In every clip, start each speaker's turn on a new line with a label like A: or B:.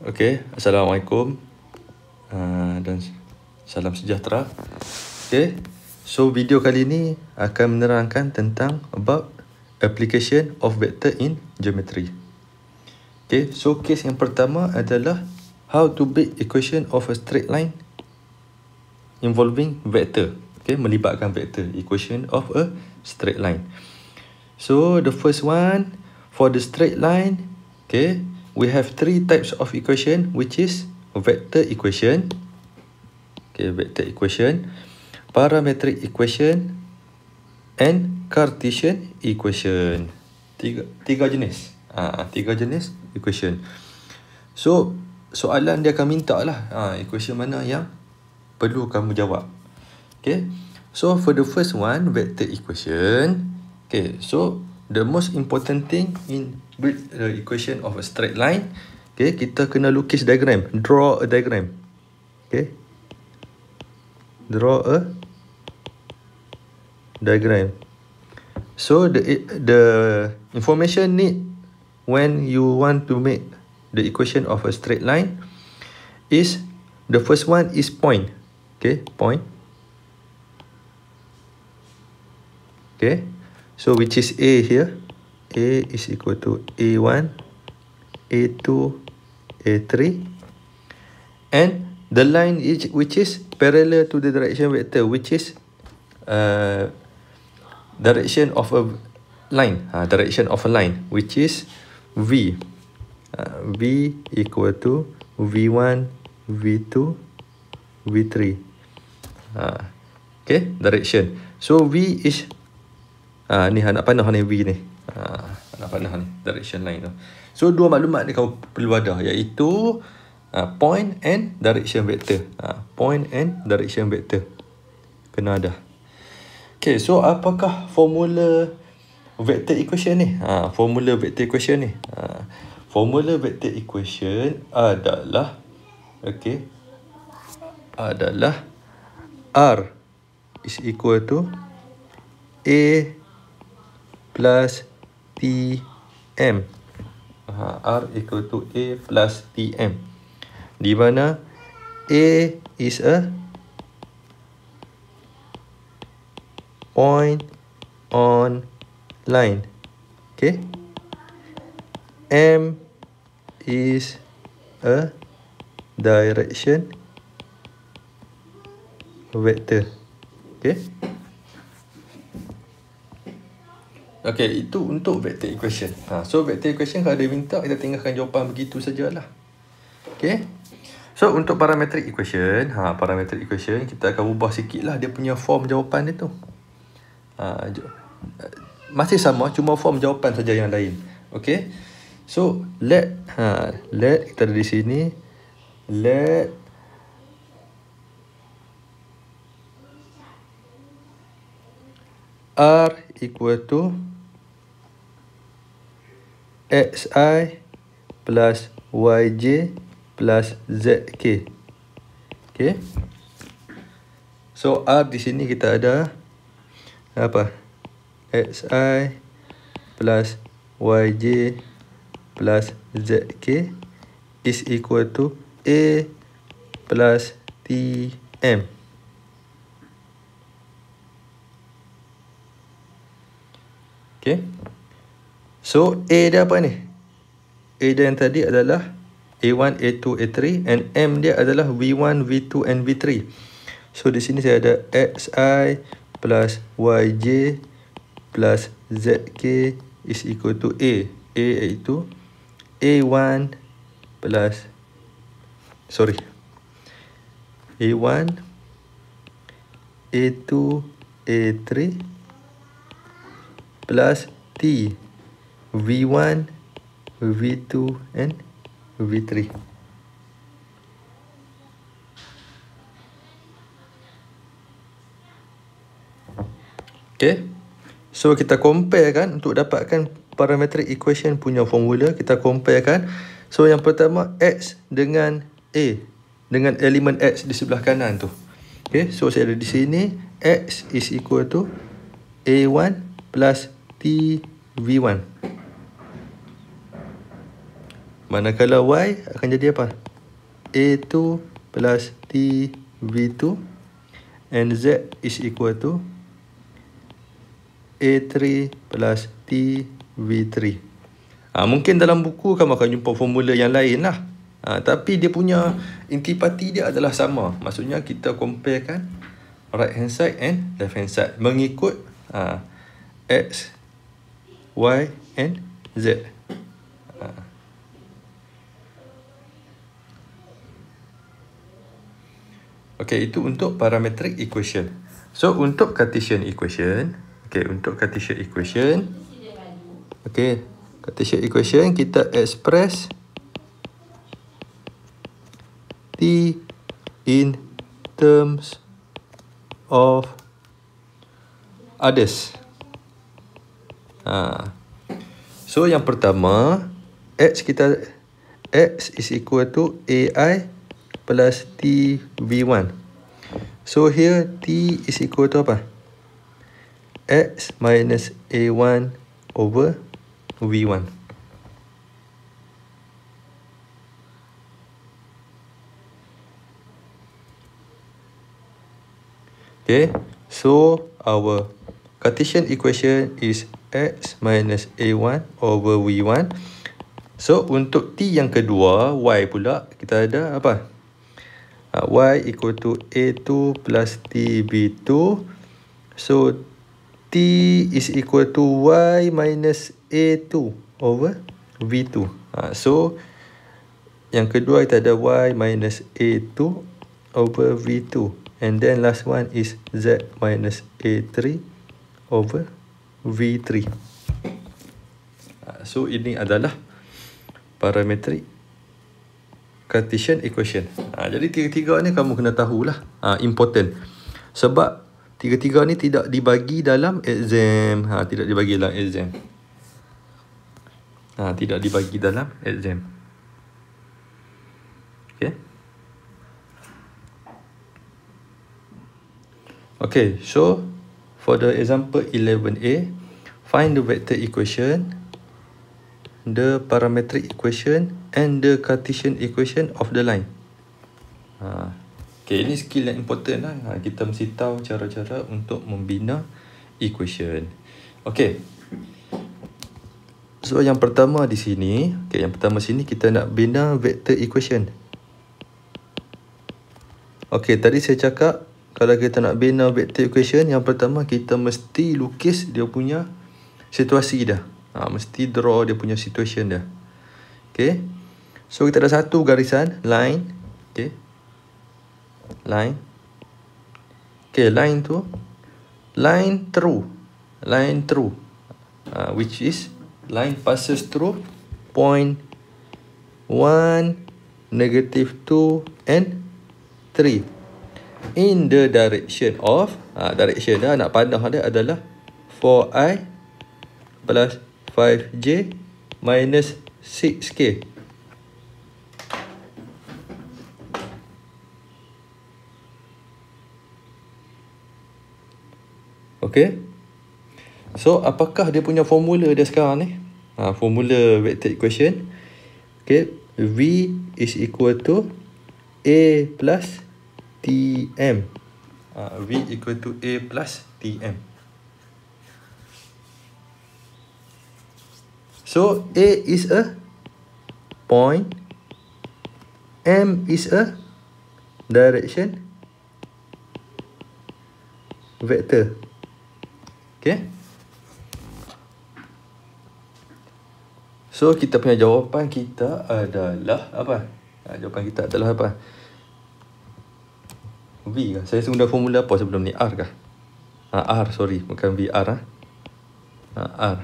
A: Okay, Assalamualaikum dan salam sejahtera. Okay, so video kali ini akan menerangkan tentang about application of vector in geometry. Okay, so case yang pertama adalah how to build equation of a straight line involving vector. Okay, melibatkan vector, equation of a straight line. So the first one, for the straight line, okay, we have three types of equation, which is vector equation, okay, vector equation, parametric equation, and Cartesian equation. Tiga jenis. Tiga jenis equation. So soalan dia akan minta lah, equation mana yang perlu kamu jawab. Okay, so for the first one, vector equation. Okay, so the most important thing in build the equation of a straight line, okay, kita kena lukis diagram, draw a diagram. Okay, draw a diagram. So the information need when you want to make the equation of a straight line is, the first one is point. Okay, point. Okay, so which is A here. A is equal to A1, A2, A3. And the line is, which is parallel to the direction vector, which is direction of a line. Direction of a line, which is V. V equal to V1, V2, V3. Okay, direction. So V is ni anak panah ni, V ni. Anak panah ni, direction line tu. So dua maklumat ni kau perlu ada, iaitu point and direction vector. Point and direction vector kena ada. Okay, so apakah formula vector equation ni? Formula vector equation ni. Formula vector equation adalah, okay, adalah R is equal to A plus Tm. R equal to A plus Tm, di mana A is a point on line. Okay, M is a direction vector. Okay. Okay, itu untuk vector equation. So vector equation kalau dia minta, kita tinggalkan jawapan begitu sajalah. Okay. So untuk parametric equation, parametric equation kita akan ubah sikit lah dia punya form jawapan dia tu. Masih sama, cuma form jawapan saja yang lain. Okay. So let kita ada di sini, let R equal to xi plus yj plus zk. Okay. So R di sini kita ada apa? Xi plus yj plus zk is equal to A plus Tm. Okay. So A dia apa ni? A dia yang tadi adalah A1, A2, A3, and M dia adalah V1, V2 and V3. So di sini saya ada Xi plus Yj plus Zk is equal to A. A iaitu A1 plus A1, A2, A3 plus T, V1, V2 and V3. Okay, so kita compare kan untuk dapatkan parametric equation punya formula. Kita compare kan. So yang pertama, X dengan A, dengan elemen X di sebelah kanan tu. Okay, so saya ada di sini X is equal to A1 plus T V1. Manakala Y akan jadi apa? A2 plus T V2 and Z is equal to A3 plus T V3. Mungkin dalam buku kamu akan jumpa formula yang lain lah. Tapi dia punya intipati dia adalah sama. Maksudnya kita comparekan right hand side and left hand side mengikut X, Y and Z. Okay, itu untuk parametric equation. So, untuk Cartesian equation, Cartesian equation kita express T in terms of others. So, yang pertama, X is equal to AI plus T V1. So here T is equal to apa? X minus A1 over V1. Okay, so our Cartesian equation is X minus A1 over V1. So untuk T yang kedua, Y pula, kita ada apa? Y equal to A2 plus TB2. So, T is equal to Y minus A2 over V2. So, yang kedua kita ada Y minus A2 over V2. And then last one is Z minus A3 over V3. So, ini adalah parametric Cartesian equation. Jadi tiga-tiga ni kamu kena tahulah. Important. Sebab tiga-tiga ni tidak dibagi dalam exam. Tidak dibagi dalam exam. Tidak dibagi dalam exam. Okay. Okay, so for the example 11A, find the vector equation, the parametric equation and the Cartesian equation of the line. Okay, ini skill yang important lah. Kita mesti tahu cara-cara untuk membina equation. Okay. So, yang pertama di sini, kita nak bina vector equation. Okay, tadi saya cakap kalau kita nak bina vector equation, yang pertama kita mesti lukis dia punya situasi dah. Mesti draw dia punya situation dah. Okay. So, kita ada satu garisan, line. Okay. Line. Okay, line tu. Line through. Which is, line passes through point 1, -2, and 3. In the direction of, direction dah, nak panah dia adalah 4i plus 5j minus 6k. Okay. So, apakah dia punya formula dia sekarang ni? Formula vector equation. Okay. V is equal to A plus TM. V equal to A plus TM. So, A is a point. M is a direction vector. Okay. So, kita punya jawapan kita adalah apa? Jawapan kita adalah apa? V kah? Saya guna formula apa sebelum ni? R kah? R, sorry. Bukan VR. R.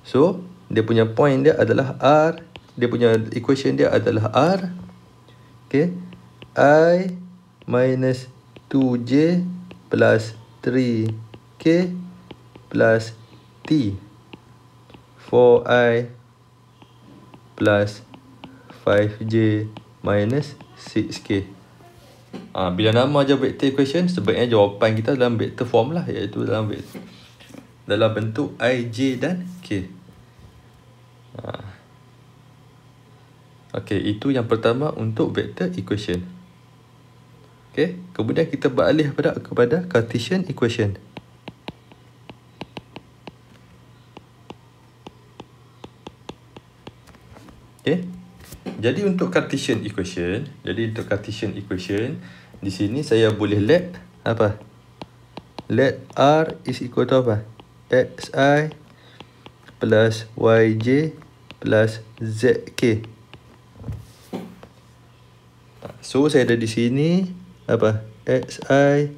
A: So, dia punya point dia adalah R. Dia punya equation dia adalah R. Okay. I minus 2J plus 3K plus T. 4I plus 5J minus 6K. Bila nama je vector equation, sebaiknya jawapan kita dalam vector form lah, iaitu dalam bentuk I, J dan K. Okey, itu yang pertama untuk vector equation. Okey, kemudian kita beralih kepada Cartesian equation. Okey. Jadi untuk Cartesian equation, di sini saya boleh let apa? Let R is equal to apa? Xi plus Yj plus Zk. So saya ada di sini apa? Xi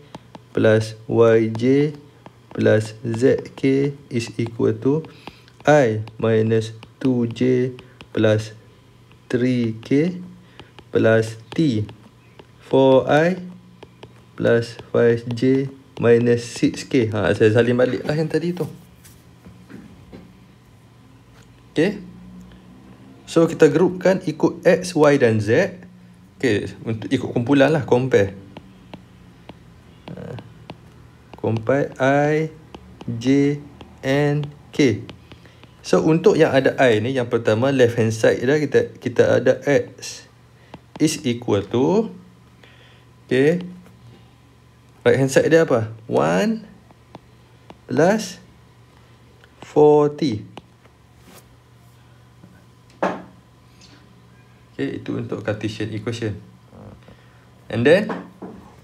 A: plus Yj plus Zk is equal to I minus 2J plus 3K plus T 4I plus 5J minus 6K. Saya salin balik lah yang tadi tu. Okay. So kita grupkan ikut X, Y dan Z. Okay, untuk ikut kumpulan lah, compare. Compare I, J and K. So untuk yang ada I ni, yang pertama left hand side dah kita ada X is equal to, okay, right hand side dia apa? 1 plus 4T. Okay, itu untuk Cartesian equation. And then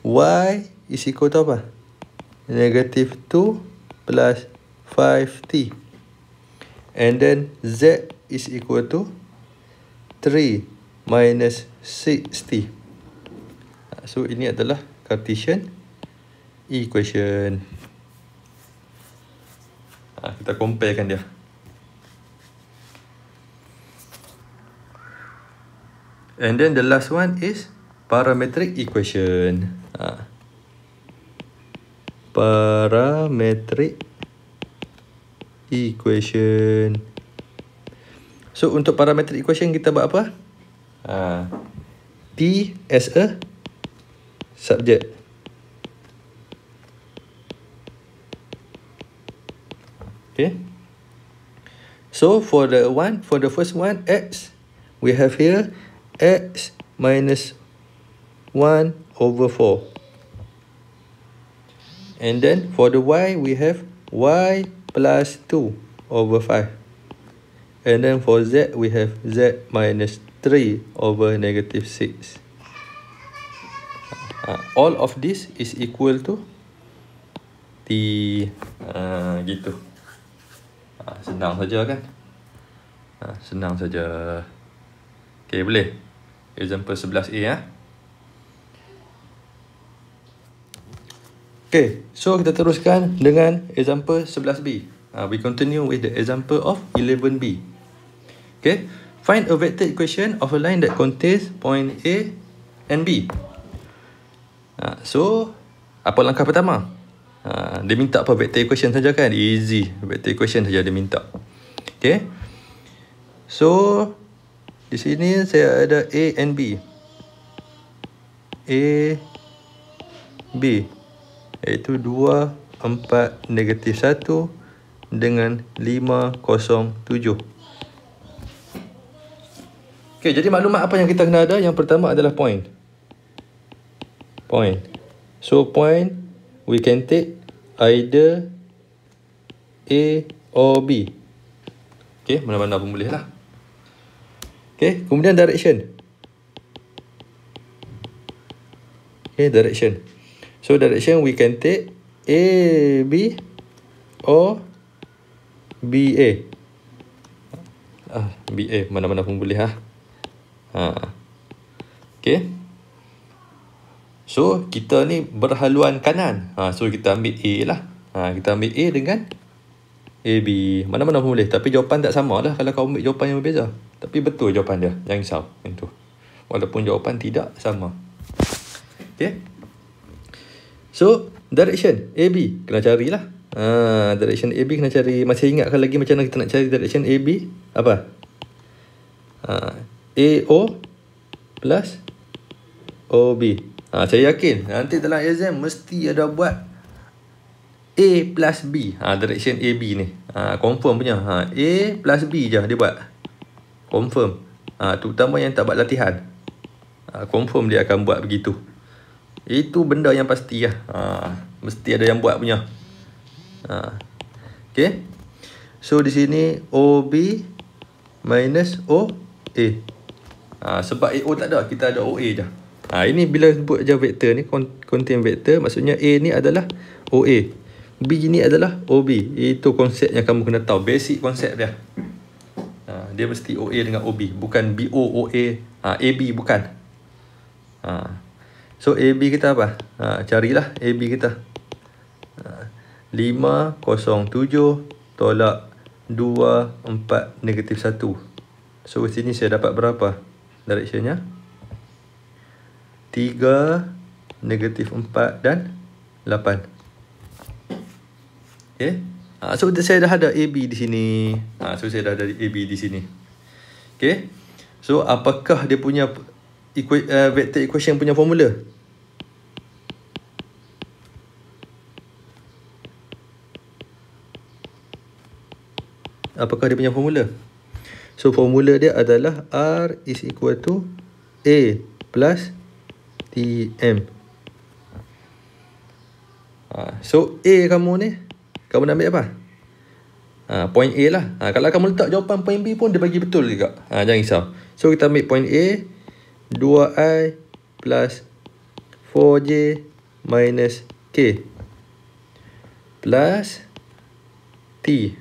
A: Y is equal to apa? Negative 2 plus 5T. And then Z is equal to 3 minus 6T. So ini adalah Cartesian equation. Kita comparekan dia. And then the last one is parametric equation. Parametric equation. So untuk parametric equation kita buat apa? T as a subject. Okay. So for the first one, X, we have here X minus 1 over 4. And then for the Y, we have Y plus 2 over 5. And then for Z, we have Z minus 3 over negative 6. All of this is equal to T. Gitu. Senang saja kan? Senang saja. Okay, boleh? Example 11A. Okay, so kita teruskan dengan example 11B. We continue with the example of 11B. Okay, find a vector equation of a line that contains point A and B. So, apa langkah pertama? Dia minta apa? Vector equation saja kan? Easy. Vector equation saja dia minta. Okay. So, di sini saya ada A and B. A, B. Iaitu 2, 4, negatif 1 dengan 5, 0, 7. Okay, jadi maklumat apa yang kita kena ada? Yang pertama adalah point. Point. So, point, we can take either A or B. Okay, mana-mana pun boleh lah. Okay, kemudian direction. Okay, direction. So, direction we can take AB or BA. BA, mana-mana pun boleh lah. Okay. So, kita ni berhaluan kanan. So, kita ambil A lah. Kita ambil A dengan AB. Mana-mana pun boleh. Tapi jawapan tak sama lah kalau kau ambil jawapan yang berbeza. Tapi betul jawapan dia. Jangan risau. Itu. Walaupun jawapan tidak sama. Okay. So, direction AB. Kena carilah. Direction AB kena cari. Masih ingatkan lagi macam mana kita nak cari direction AB? Apa? AO plus OB. Saya yakin nanti dalam exam mesti ada buat A plus B. Direction AB ni. Confirm punya. A plus B je dia buat. Confirm. Terutama yang tak buat latihan. Confirm dia akan buat begitu. Itu benda yang pasti lah. Mesti ada yang buat punya. Okay. So di sini OB minus OA. Sebab AO tak ada, kita ada OA je. Ini bila sebut je vektor ni, contain vektor, maksudnya A ni adalah OA, B ni adalah OB. Itu konsep yang kamu kena tahu, basic konsep dia. Dia mesti OA dengan OB, bukan BO, OA, AB bukan. So AB kita apa? Carilah AB kita. 507 tolak 2 4 negatif 1. So sini saya dapat berapa directionnya? 3 negatif 4 dan 8. Okay. So saya dah ada AB di sini. So saya dah ada AB di sini. Okay. So apakah dia punya vector equation punya formula? Apakah dia punya formula? So formula dia adalah R is equal to A plus TM. So A kamu ni, kamu nak ambil apa? Point A lah. Kalau kamu letak jawapan point B pun dia bagi betul juga. Jangan risau. So kita ambil point A, 2I plus 4J minus K plus T,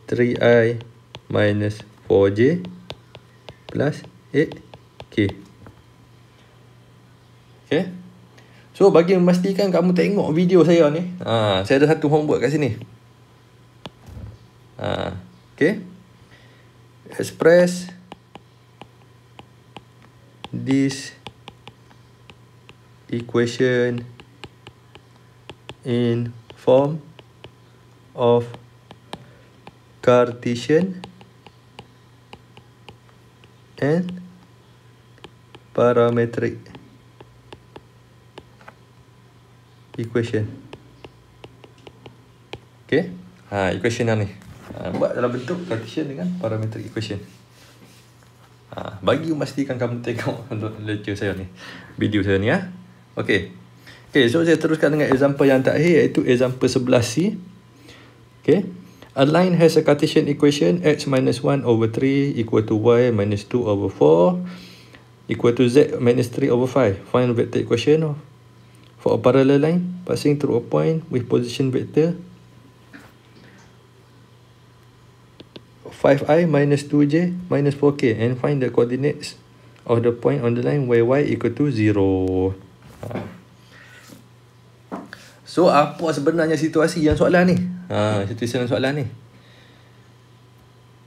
A: 3I minus 4J plus 8K. Okay. So bagi memastikan kamu tengok video saya ni, saya ada satu homework kat sini. Okay. Express this equation in form of Cartesian and parametric equation. Okay. Equation yang ni buat dalam bentuk Cartesian dengan parametric equation. Bagi memastikan kamu tengok lecture saya ni, video saya ni. Okay. Okay, so saya teruskan dengan example yang terakhir, iaitu example 11C. Okay. A line has a Cartesian equation x minus 1 over 3 equal to y minus 2 over 4 equal to z minus 3 over 5. Find vector equation for a parallel line passing through a point with position vector 5i minus 2j minus 4k and find the coordinates of the point on the line where y equal to 0. So apa sebenarnya situasi yang soalan ni? Situasi yang soalan ni.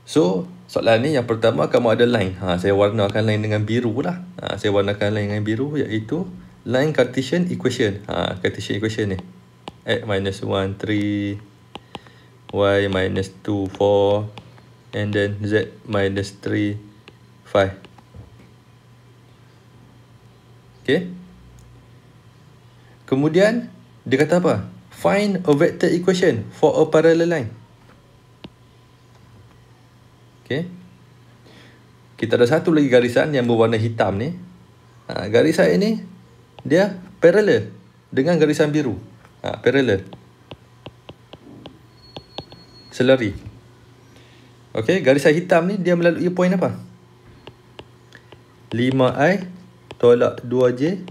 A: So soalan ni yang pertama, kamu ada line. Saya warnakan line dengan biru lah. Saya warnakan line dengan biru, iaitu line Cartesian equation. Cartesian equation ni. X minus 1 3, y minus 2 4, and then z minus 3 5. Okay. Kemudian dia kata apa? Find a vector equation for a parallel line. Okay. Kita ada satu lagi garisan yang berwarna hitam ni. Garisan ini dia parallel dengan garisan biru. Parallel. Selari. Okay, garisan hitam ni dia melalui point apa? 5i tolak 2j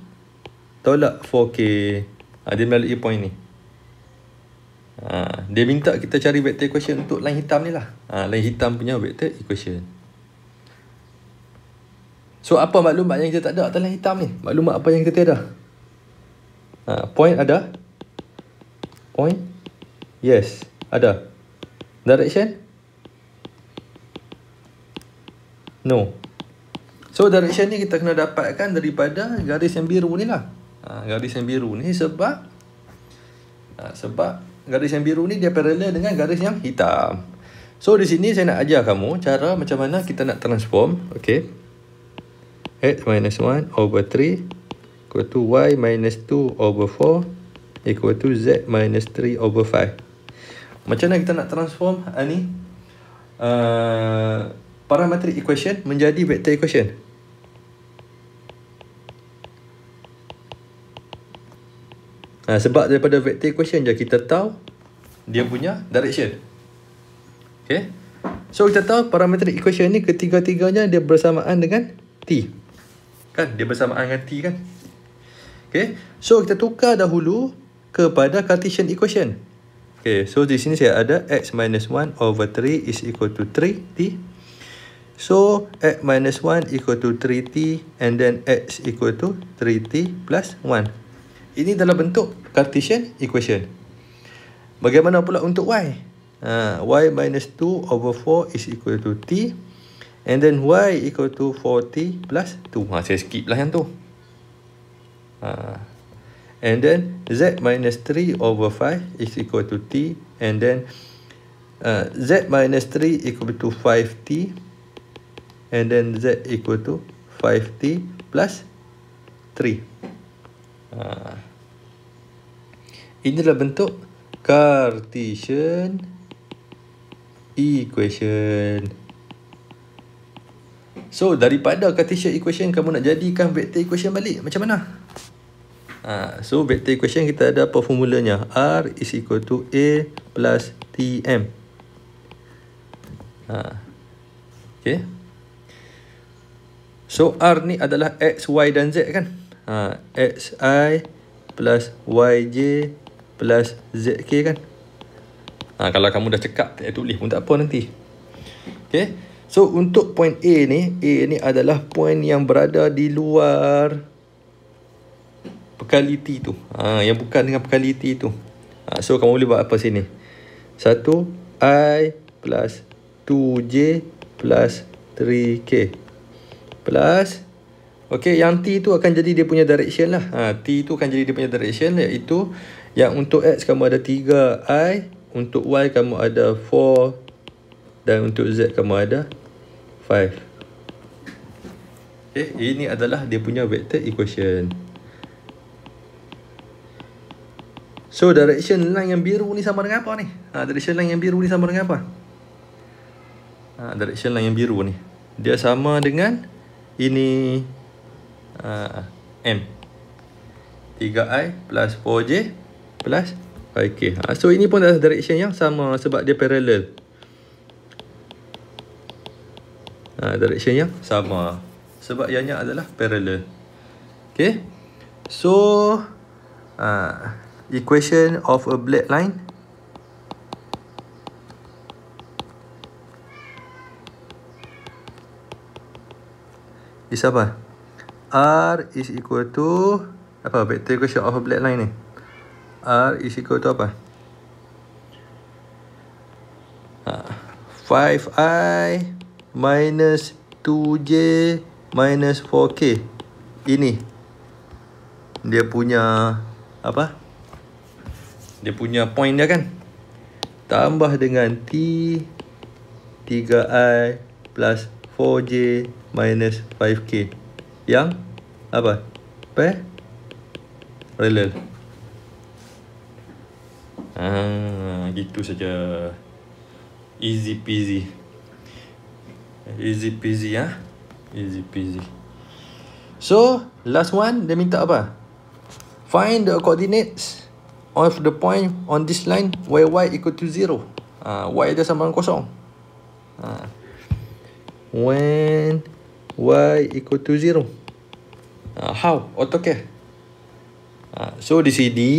A: tolak 4k. Dia melalui point ni. Dia minta kita cari vector equation untuk line hitam ni lah. Line hitam punya vector equation. So apa maklumat yang kita tak ada atas line hitam ni? Maklumat apa yang kita ada? Point ada? Point? Yes, ada. Direction? No. So direction ni kita kena dapatkan daripada garis yang biru ni lah. Garis yang biru ni sebab garis yang biru ni dia parallel dengan garis yang hitam. So di sini saya nak ajar kamu cara macam mana kita nak transform. Okay. X minus 1 over 3 equal to y minus 2 over 4 equal to z minus 3 over 5. Macam mana kita nak transform ni? parametric equation menjadi vector equation? Sebab daripada vector equation je kita tahu dia punya direction. Okay. So kita tahu parametric equation ni ketiga-tiganya dia bersamaan dengan T. Kan? Dia bersamaan dengan T kan? Okay. So kita tukar dahulu kepada Cartesian equation. Okay. So di sini saya ada x minus 1 over 3 is equal to 3t. So x minus 1 equal to 3t and then x equal to 3t plus 1. Ini dalam bentuk Cartesian equation. Bagaimana pula untuk y? Y minus 2 over 4 is equal to t. And then y equal to 4t plus 2. Saya skip lah yang tu. And then z minus 3 over 5 is equal to t. And then z minus 3 equal to 5t. And then z equal to 5t plus 3. Inilah bentuk Cartesian equation. So daripada Cartesian equation kamu nak jadikan vector equation balik, macam mana? So vector equation kita ada apa formulanya? R is equal to A plus TM. Okay. So R ni adalah X, Y dan Z kan? XI plus YJ plus ZK kan? Kalau kamu dah cekap, tak tulis pun tak apa nanti. Okay. So untuk point A ni adalah point yang berada di luar pekali T tu. Yang bukan dengan pekali T tu. So kamu boleh buat apa sini? 1I plus 2J plus 3K plus, okay, yang T tu akan jadi dia punya direction lah. T tu akan jadi dia punya direction, iaitu yang untuk X kamu ada 3I, untuk Y kamu ada 4 dan untuk Z kamu ada 5. Okay, ini adalah dia punya vector equation. So direction line yang biru ni sama dengan apa ni? Direction line yang biru ni sama dengan apa? Direction line yang biru ni dia sama dengan ini M 3I plus 4J plus 5K. So ini pun adalah direction yang sama sebab dia parallel. Direction yang sama sebab ianya adalah parallel. Okay. So equation of a black line is apa? R is equal to apa? Vector equation of a black line ni. R is equal to apa? 5I minus 2J minus 4K. Ini dia punya apa? Dia punya point dia kan? Tambah dengan T 3I plus 4J minus 5K yang apa? Parallel. Gitu saja. Easy peasy. Easy peasy ya. Easy peasy. So last one dia minta apa? Find the coordinates of the point on this line where y equal to 0. Y dia sama dengan kosong. When y equal to 0. How? AutoCAD. So di sini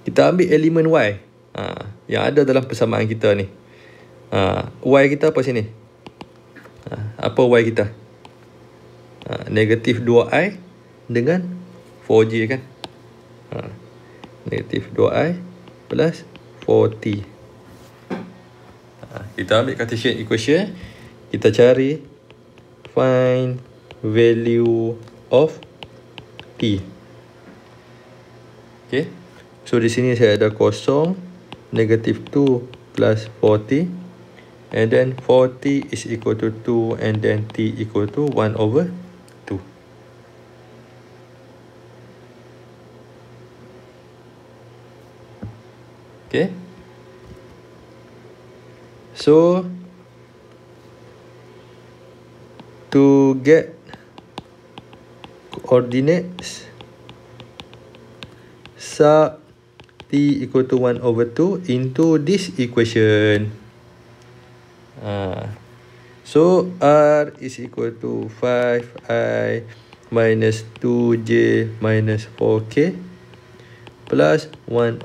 A: kita ambil elemen y yang ada dalam persamaan kita ni. Y kita apa sini? Apa y kita? Negatif 2i dengan 4j kan? Negatif 2i plus 4t. Kita ambil Cartesian equation. Kita cari find value of t. Okay. So di sini saya ada kosong, negatif 2 plus 4t, and then 4t is equal to 2, and then t equal to 1 over 2. Okay. So to get coordinates, sub t equal to 1/2 into this equation. So r is equal to 5i minus 2j minus 4k plus 1/2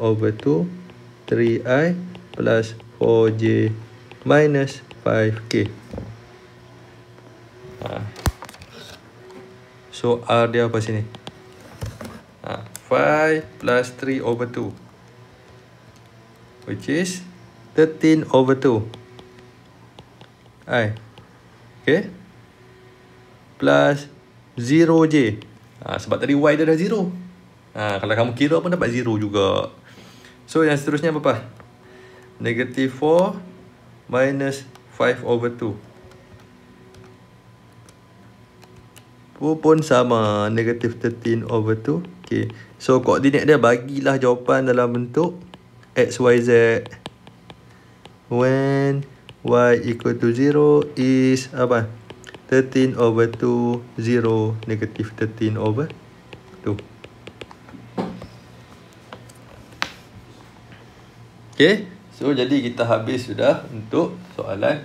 A: 3i plus 4j minus 5k. So r dia apa sini? 5 plus 3/2, which is 13/2 i, okay, plus 0j. Sebab tadi y dia dah 0. Kalau kamu kira pun dapat 0 juga. So yang seterusnya apa? Negative 4 minus 5/2 pun sama, negative 13/2. Okay, so koordinat dia bagilah jawapan dalam bentuk x, y, z. When y equal to 0 is apa? 13/2, 0, negative 13/2. Okay, so jadi kita habis sudah untuk soalan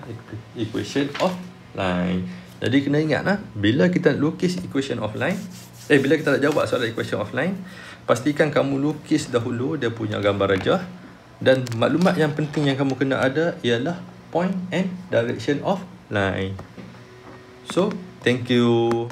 A: equation of line. Jadi kena ingat lah, bila kita nak lukis equation of line, bila kita nak jawab soalan equation of line, pastikan kamu lukis dahulu dia punya gambar rajah. Dan maklumat yang penting yang kamu kena ada ialah point and direction of line. So, thank you.